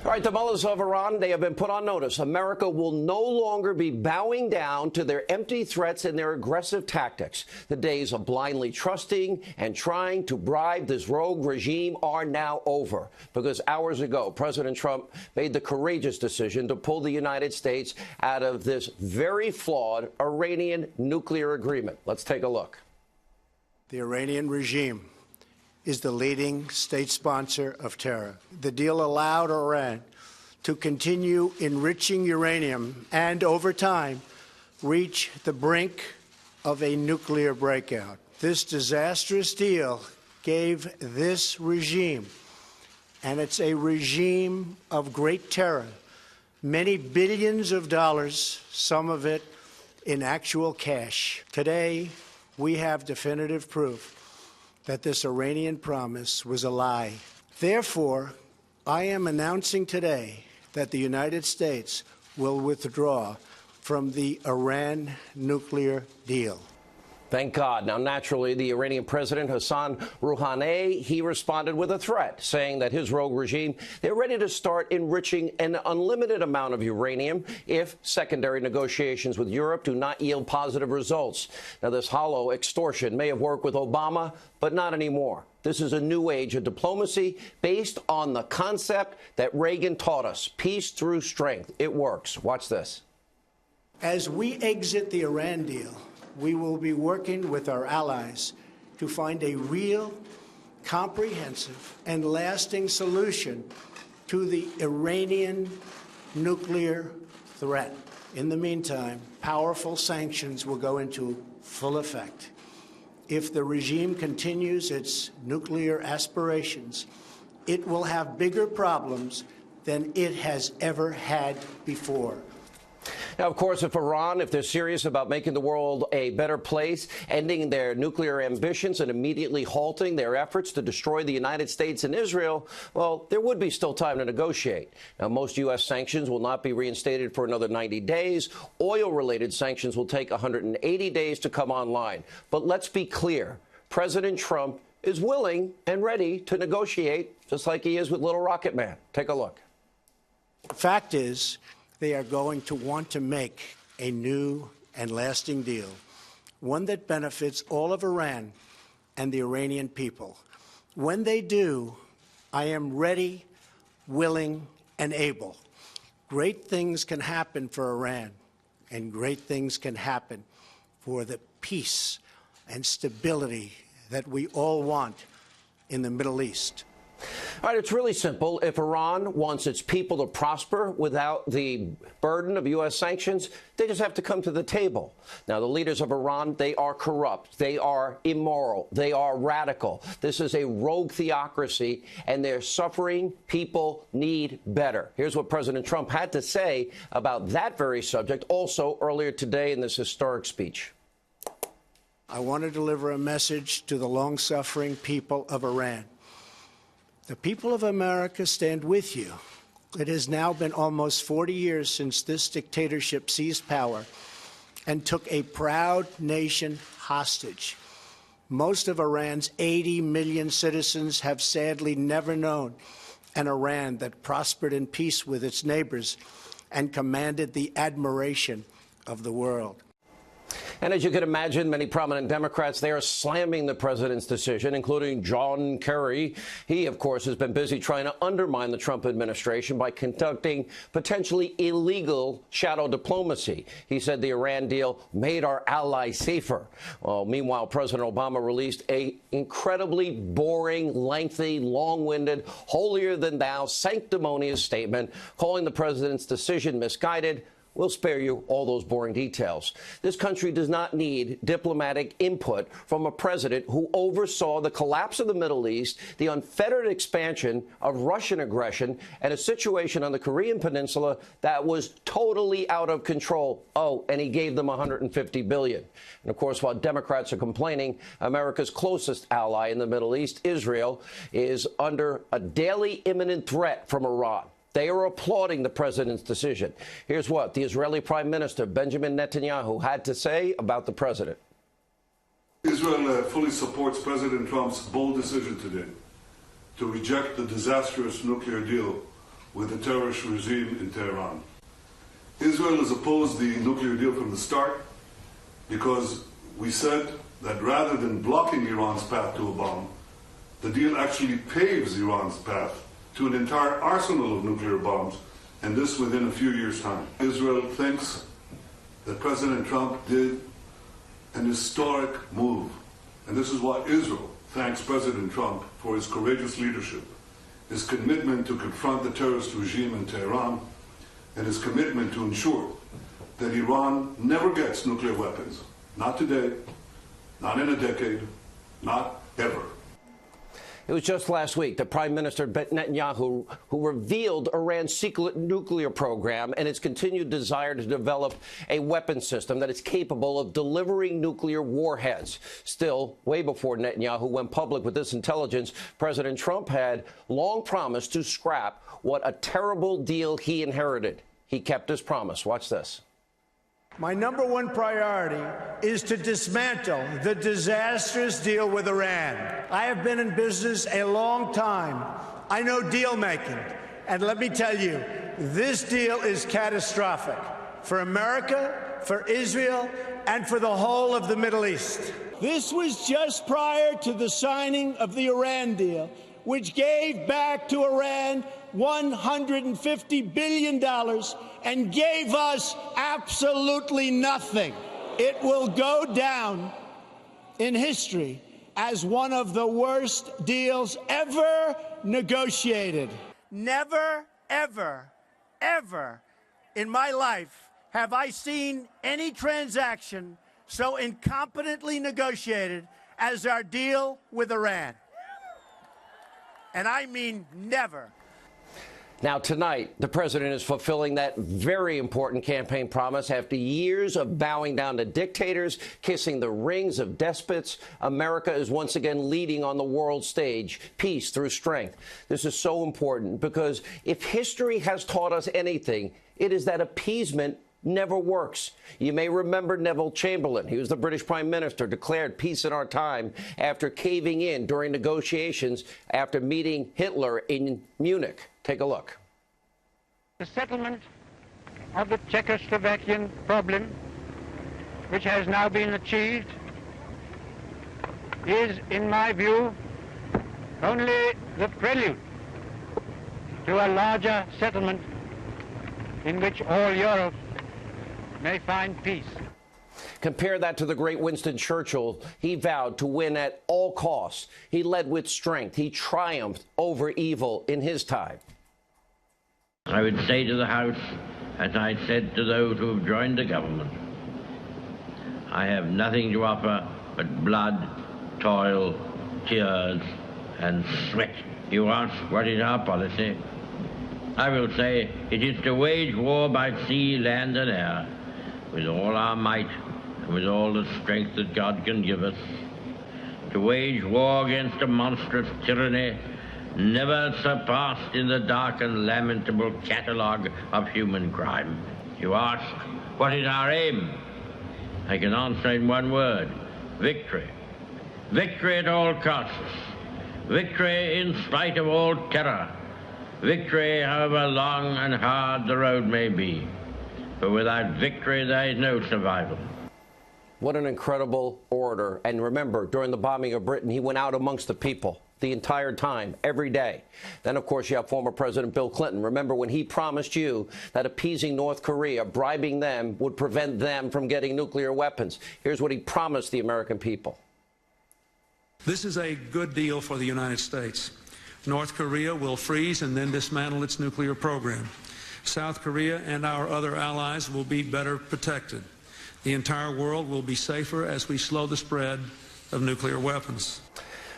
All right, the mullahs of Iran, they have been put on notice. America will no longer be bowing down to their empty threats and their aggressive tactics. The days of blindly trusting and trying to bribe this rogue regime are now over, because hours ago, President Trump made the courageous decision to pull the United States out of this very flawed Iranian nuclear agreement. Let's take a look. The Iranian regime is the leading state sponsor of terror. The deal allowed Iran to continue enriching uranium and, over time, reach the brink of a nuclear breakout. This disastrous deal gave this regime, and it's a regime of great terror, many billions of dollars, some of it in actual cash. Today, we have definitive proof that this Iranian promise was a lie. Therefore, I am announcing today that the United States will withdraw from the Iran nuclear deal. Thank God. Now, naturally, the Iranian president, Hassan Rouhani, he responded with a threat, saying that his rogue regime, they're ready to start enriching an unlimited amount of uranium if secondary negotiations with Europe do not yield positive results. Now, this hollow extortion may have worked with Obama, but not anymore. This is a new age of diplomacy based on the concept that Reagan taught us, peace through strength. It works. Watch this. As we exit the Iran deal, we will be working with our allies to find a real, comprehensive, and lasting solution to the Iranian nuclear threat. In the meantime, powerful sanctions will go into full effect. If the regime continues its nuclear aspirations, it will have bigger problems than it has ever had before. Now, of course, if they're serious about making the world a better place, ending their nuclear ambitions and immediately halting their efforts to destroy the United States and Israel, well, there would be still time to negotiate. Now, most U.S. sanctions will not be reinstated for another 90 days. Oil-related sanctions will take 180 days to come online. But let's be clear. President Trump is willing and ready to negotiate, just like he is with Little Rocket Man. Take a look. The fact is, they are going to want to make a new and lasting deal, one that benefits all of Iran and the Iranian people. When they do, I am ready, willing, and able. Great things can happen for Iran, and great things can happen for the peace and stability that we all want in the Middle East. All right, it's really simple. If Iran wants its people to prosper without the burden of U.S. sanctions, they just have to come to the table. Now, the leaders of Iran, they are corrupt. They are immoral. They are radical. This is a rogue theocracy, and they're suffering. People need better. Here's what President Trump had to say about that very subject also earlier today in this historic speech. I want to deliver a message to the long-suffering people of Iran. The people of America stand with you. It has now been almost 40 years since this dictatorship seized power and took a proud nation hostage. Most of Iran's 80 million citizens have sadly never known an Iran that prospered in peace with its neighbors and commanded the admiration of the world. And as you can imagine, many prominent Democrats, they are slamming the president's decision, including John Kerry. He, of course, has been busy trying to undermine the Trump administration by conducting potentially illegal shadow diplomacy. He said the Iran deal made our allies safer. Well, meanwhile, President Obama released an incredibly boring, lengthy, long-winded, holier-than-thou, sanctimonious statement calling the president's decision misguided. We'll spare you all those boring details. This country does not need diplomatic input from a president who oversaw the collapse of the Middle East, the unfettered expansion of Russian aggression, and a situation on the Korean Peninsula that was totally out of control. Oh, and he gave them $150 billion. And, of course, while Democrats are complaining, America's closest ally in the Middle East, Israel, is under a daily imminent threat from Iran. They are applauding the president's decision. Here's what the Israeli Prime Minister Benjamin Netanyahu had to say about the president. Israel fully supports President Trump's bold decision today to reject the disastrous nuclear deal with the terrorist regime in Tehran. Israel has opposed the nuclear deal from the start because we said that rather than blocking Iran's path to a bomb, the deal actually paves Iran's path to an entire arsenal of nuclear bombs, and this within a few years' time. Israel thinks that President Trump did an historic move, and this is why Israel thanks President Trump for his courageous leadership, his commitment to confront the terrorist regime in Tehran, and his commitment to ensure that Iran never gets nuclear weapons. Not today, not in a decade, not ever. It was just last week that Prime Minister Netanyahu who revealed Iran's secret nuclear program and its continued desire to develop a weapon system that is capable of delivering nuclear warheads. Still, way before Netanyahu went public with this intelligence, President Trump had long promised to scrap what a terrible deal he inherited. He kept his promise. Watch this. My number one priority is to dismantle the disastrous deal with Iran. I have been in business a long time. I know deal making. And let me tell you, this deal is catastrophic for America, for Israel, and for the whole of the Middle East. This was just prior to the signing of the Iran deal, which gave back to Iran $150 billion and gave us absolutely nothing. It will go down in history as one of the worst deals ever negotiated. Never, ever, ever in my life have I seen any transaction so incompetently negotiated as our deal with Iran. And I mean never. Now, tonight, the president is fulfilling that very important campaign promise. After years of bowing down to dictators, kissing the rings of despots, America is once again leading on the world stage, peace through strength. This is so important because if history has taught us anything, it is that appeasement never works. You may remember Neville Chamberlain. He was the British Prime Minister, declared peace in our time after caving in during negotiations after meeting Hitler in Munich. Take a look. The settlement of the Czechoslovakian problem, which has now been achieved, is, in my view, only the prelude to a larger settlement in which all Europe may find peace. Compare that to the great Winston Churchill. He vowed to win at all costs. He led with strength. He triumphed over evil in his time. I would say to the House, as I said to those who have joined the government, I have nothing to offer but blood, toil, tears, and sweat. You ask, what is our policy? I will say, it is to wage war by sea, land, and air, with all our might and with all the strength that God can give us, to wage war against a monstrous tyranny never surpassed in the dark and lamentable catalogue of human crime. You ask, what is our aim? I can answer in one word: victory. Victory at all costs. Victory in spite of all terror. Victory, however long and hard the road may be. For without victory, there is no survival. What an incredible orator. And remember, during the bombing of Britain, he went out amongst the people the entire time, every day. Then, of course, you have former President Bill Clinton. Remember when he promised you that appeasing North Korea, bribing them, would prevent them from getting nuclear weapons. Here's what he promised the American people. This is a good deal for the United States. North Korea will freeze and then dismantle its nuclear program. South Korea and our other allies will be better protected. The entire world will be safer as we slow the spread of nuclear weapons.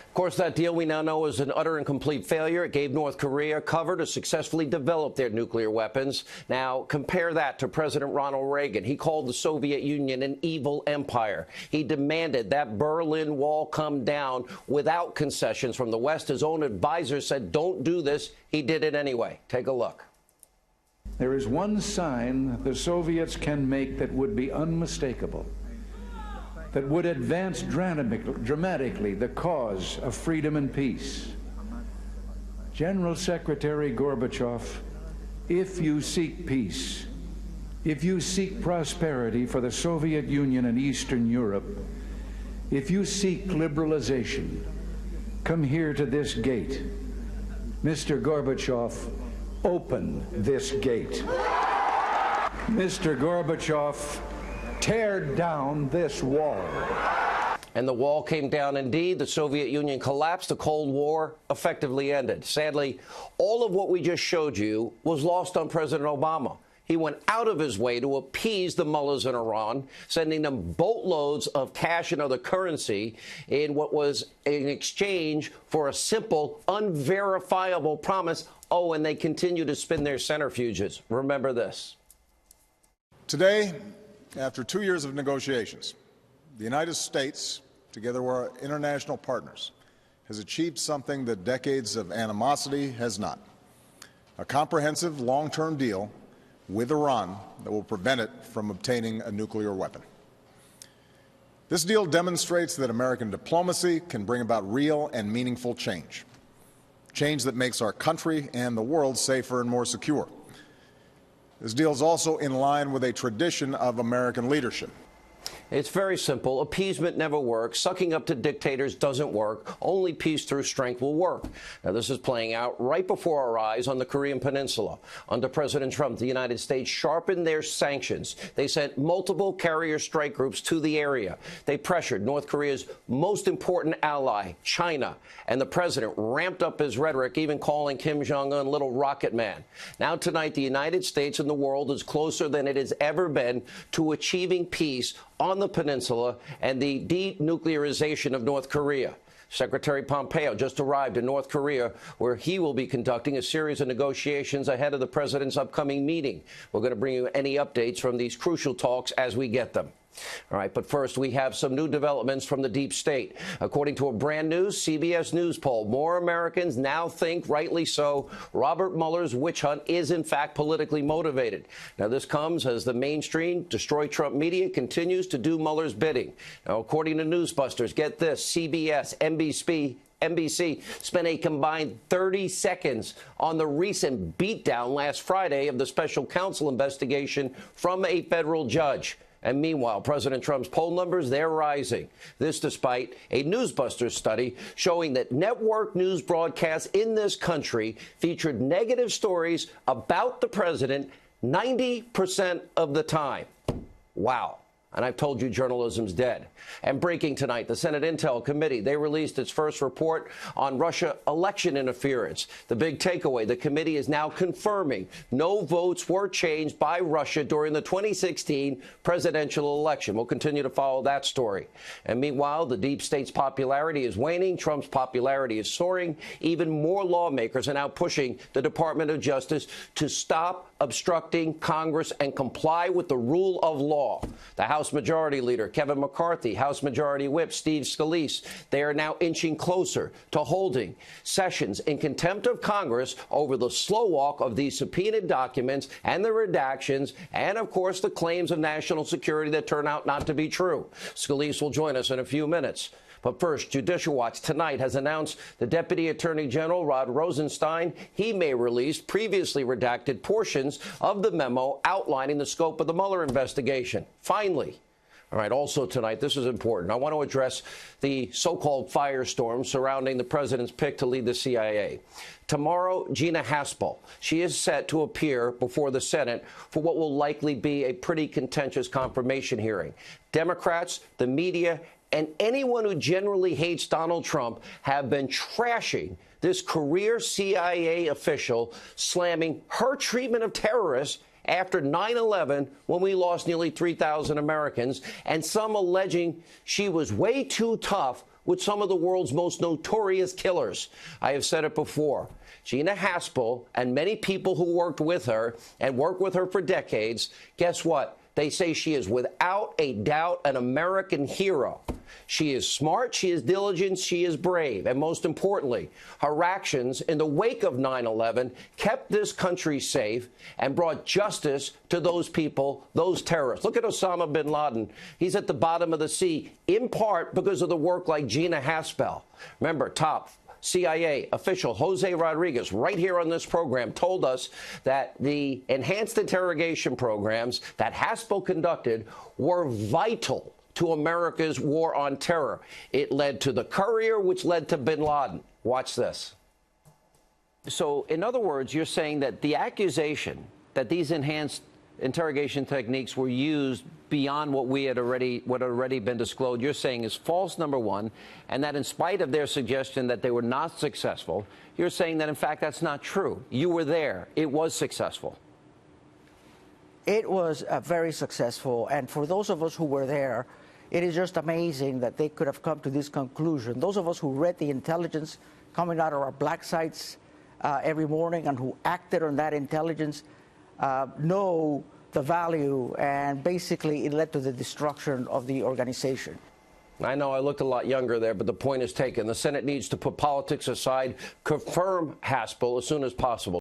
Of course, that deal we now know is an utter and complete failure. It gave North Korea cover to successfully develop their nuclear weapons. Now, compare that to President Ronald Reagan. He called the Soviet Union an evil empire. He demanded that Berlin Wall come down without concessions from the West. His own advisors said, don't do this. He did it anyway. Take a look. There is one sign the Soviets can make that would be unmistakable, that would advance dramatically the cause of freedom and peace. General Secretary Gorbachev if you seek peace, if you seek prosperity for the Soviet Union and Eastern Europe, if you seek liberalization, come here to this gate. Mr. Gorbachev, open this gate. Mr. Gorbachev, tear down this wall. And the wall came down indeed. The Soviet Union collapsed. The Cold War effectively ended. Sadly, all of what we just showed you was lost on President Obama. He went out of his way to appease the mullahs in Iran, sending them boatloads of cash and other currency in what was an exchange for a simple, unverifiable promise. Oh, and they continue to spin their centrifuges. Remember this. Today, after 2 years of negotiations, the United States, together with our international partners, has achieved something that decades of animosity has not: a comprehensive long-term deal with Iran that will prevent it from obtaining a nuclear weapon. This deal demonstrates that American diplomacy can bring about real and meaningful change, change that makes our country and the world safer and more secure. This deal is also in line with a tradition of American leadership. It's very simple. Appeasement never works. Sucking up to dictators doesn't work. Only peace through strength will work. Now, this is playing out right before our eyes on the Korean Peninsula. Under President Trump, the United States sharpened their sanctions. They sent multiple carrier strike groups to the area. They pressured North Korea's most important ally, China. And the president ramped up his rhetoric, even calling Kim Jong-un Little Rocket Man. Now, tonight, the United States and the world is closer than it has ever been to achieving peace on the peninsula and the denuclearization of North Korea. Secretary Pompeo just arrived in North Korea, where he will be conducting a series of negotiations ahead of the president's upcoming meeting. We're going to bring you any updates from these crucial talks as we get them. All right, but first, we have some new developments from the deep state. According to a brand new CBS News poll, more Americans now think, rightly so, Robert Mueller's witch hunt is, in fact, politically motivated. Now, this comes as the mainstream Destroy Trump media continues to do Mueller's bidding. Now, according to Newsbusters, get this, CBS, NBC spent a combined 30 seconds on the recent beatdown last Friday of the special counsel investigation from a federal judge. And meanwhile, President Trump's poll numbers, they're rising. This despite a Newsbusters study showing that network news broadcasts in this country featured negative stories about the president 90% of the time. Wow. And I've told you journalism's dead. And breaking tonight, the Senate Intel Committee, they released its first report on Russia election interference. The big takeaway, the committee is now confirming no votes were changed by Russia during the 2016 presidential election. We'll continue to follow that story. And meanwhile, the deep state's popularity is waning. Trump's popularity is soaring. Even more lawmakers are now pushing the Department of Justice to stop obstructing Congress and comply with the rule of law. The House Majority Leader, Kevin McCarthy, House Majority Whip, Steve Scalise, they are now inching closer to holding sessions in contempt of Congress over the slow walk of these subpoenaed documents and the redactions and, of course, the claims of national security that turn out not to be true. Scalise will join us in a few minutes. But first, Judicial Watch tonight has announced the Deputy Attorney General, Rod Rosenstein, he may release previously redacted portions of the memo outlining the scope of the Mueller investigation. Finally. All right, also tonight, this is important. I want to address the so-called firestorm surrounding the president's pick to lead the CIA. Tomorrow, Gina Haspel, she is set to appear before the Senate for what will likely be a pretty contentious confirmation hearing. Democrats, the media, and anyone who generally hates Donald Trump have been trashing this career CIA official, slamming her treatment of terrorists after 9/11, when we lost nearly 3,000 Americans, and some alleging she was way too tough with some of the world's most notorious killers. I have said it before. Gina Haspel and many people who worked with her and worked with her for decades, guess what? They say she is without a doubt an American hero. She is smart, she is diligent, she is brave. And most importantly, her actions in the wake of 9/11 kept this country safe and brought justice to those people, those terrorists. Look at Osama bin Laden. He's at the bottom of the sea, in part because of the work like Gina Haspel. Remember, top CIA official Jose Rodriguez, right here on this program, told us that the enhanced interrogation programs that Haspel conducted were vital to America's war on terror. It led to the Courier, which led to bin Laden. Watch this. So, in other words, you're saying that the accusation that these enhanced interrogation techniques were used beyond what had already been disclosed, you're saying is false, number one, and that in spite of their suggestion that they were not successful, you're saying that, in fact, that's not true. You were there. It was successful. It was very successful, and for those of us who were there, it is just amazing that they could have come to this conclusion. Those of us who read the intelligence coming out of our black sites every morning and who acted on that intelligence know the value, and basically it led to the destruction of the organization. I know I looked a lot younger there, but the point is taken. The Senate needs to put politics aside, confirm Haspel as soon as possible.